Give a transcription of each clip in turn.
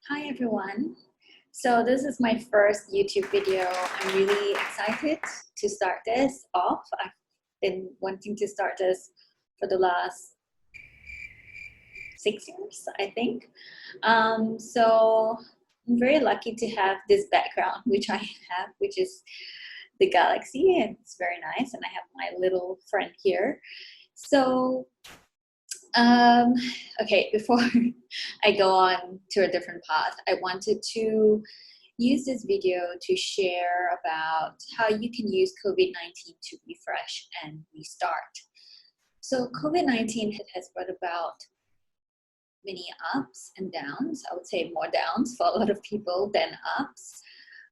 Hi everyone. So this is my first YouTube video. I'm really excited to start this off. I've been wanting to start this for the last 6 years, I think. So I'm very lucky to have this background, which I have, which is the galaxy, and it's very nice. And I have my little friend here. So Um, okay, before I go on to a different path, I wanted to use this video to share about how you can use COVID-19 to refresh and restart. So COVID-19 has brought about many ups and downs. I would say more downs for a lot of people than ups.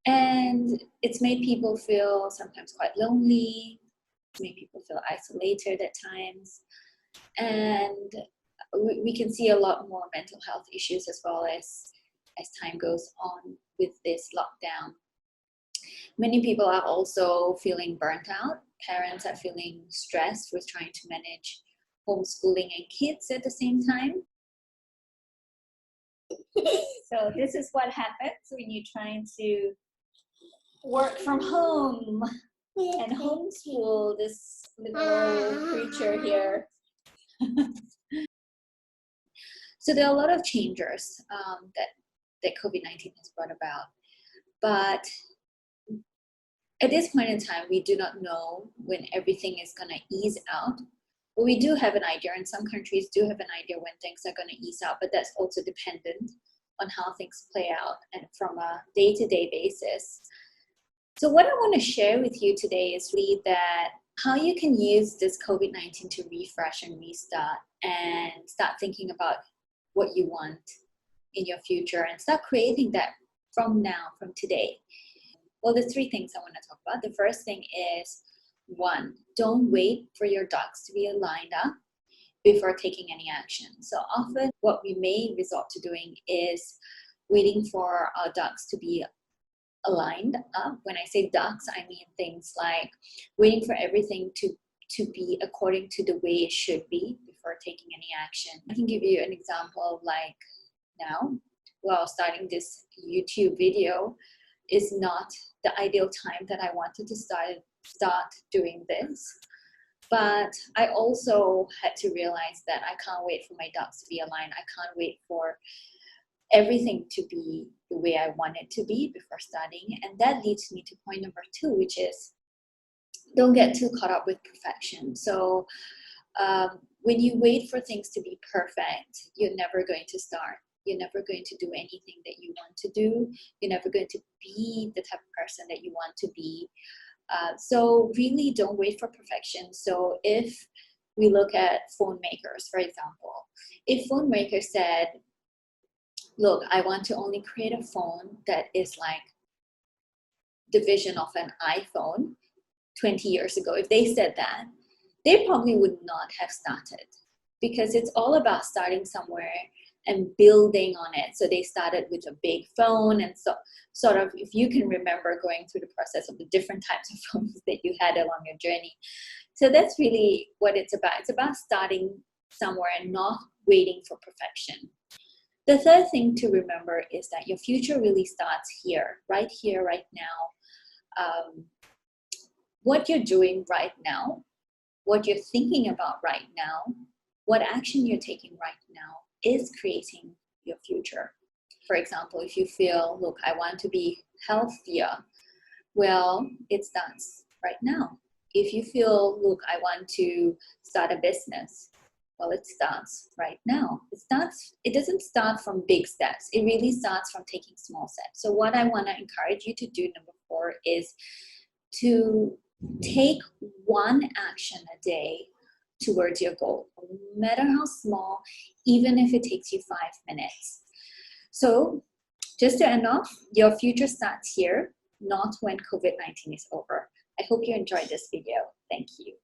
And it's made people feel sometimes quite lonely. It's made people feel isolated at times. And we can see a lot more mental health issues as well as time goes on with this lockdown. Many people are also feeling burnt out. Parents are feeling stressed with trying to manage homeschooling and kids at the same time. So this is what happens when you're trying to work from home and homeschool this little creature here. So there are a lot of changes that COVID-19 has brought about. But at this point in time, we do not know when everything is going to ease out. But we do have an idea, and some countries do have an idea when things are going to ease out, but that's also dependent on how things play out and from a day-to-day basis. So what I want to share with you today is really that how you can use this COVID-19 to refresh and restart and start thinking about what you want in your future and start creating that from now, from today. Well, there's three things I want to talk about. The first thing is, one, don't wait for your ducks to be lined up before taking any action. So often what we may resort to doing is waiting for our ducks to be aligned up. When I say ducks, I mean things like waiting for everything to be according to the way it should be before taking any action. I can give you an example of like now, well, starting this YouTube video is not the ideal time that I wanted to start doing this. But I also had to realize that I can't wait for my ducks to be aligned. I can't wait for everything to be the way I want it to be before starting. And that leads me to point number two, which is don't get too caught up with perfection. So when you wait for things to be perfect, you're never going to start. You're never going to do anything that you want to do. You're never going to be the type of person that you want to be. So really don't wait for perfection. So if we look at phone makers, for example, if phone makers said, look, I want to only create a phone that is like the vision of an iPhone 20 years ago, if they said that, they probably would not have started, because it's all about starting somewhere and building on it. So they started with a big phone, and so sort of, if you can remember going through the process of the different types of phones that you had along your journey. So that's really what it's about. It's about starting somewhere and not waiting for perfection. The third thing to remember is that your future really starts here, right now. What you're doing right now, what you're thinking about right now, what action you're taking right now is creating your future. For example, if you feel, look, I want to be healthier, well, it starts right now. If you feel, look, I want to start a business, well, it starts right now. It doesn't start from big steps. It really starts from taking small steps. So what I want to encourage you to do, number 4, is to take one action a day towards your goal, no matter how small, even if it takes you 5 minutes. So just to end off, your future starts here, not when COVID-19 is over. I hope you enjoyed this video. Thank you.